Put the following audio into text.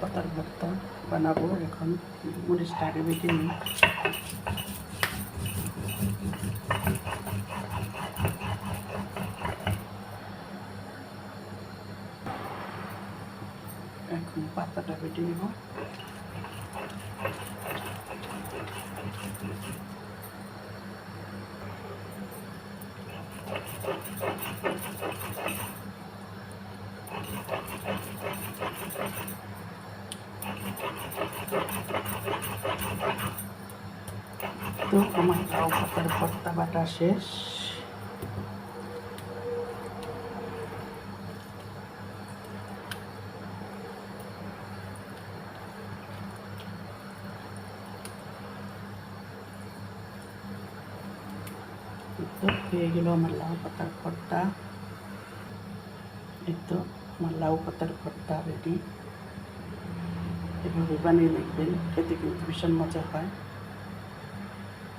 পাতার ভর্তা বানাবো। এখন মরিচটা আগে বেটে নিই। এখন পাতাটা বেটে নেব। তো আমার লাউ পাতার ভর্তা বাটা শেষ। তো হয়ে গেল আমার লাউ পাতার ভর্তা। এই তো আমার লাউ পাতার ভর্তা রেডি। এভাবে বানিয়ে দেখবেন, খেতে কিন্তু ভীষণ মজা হয়।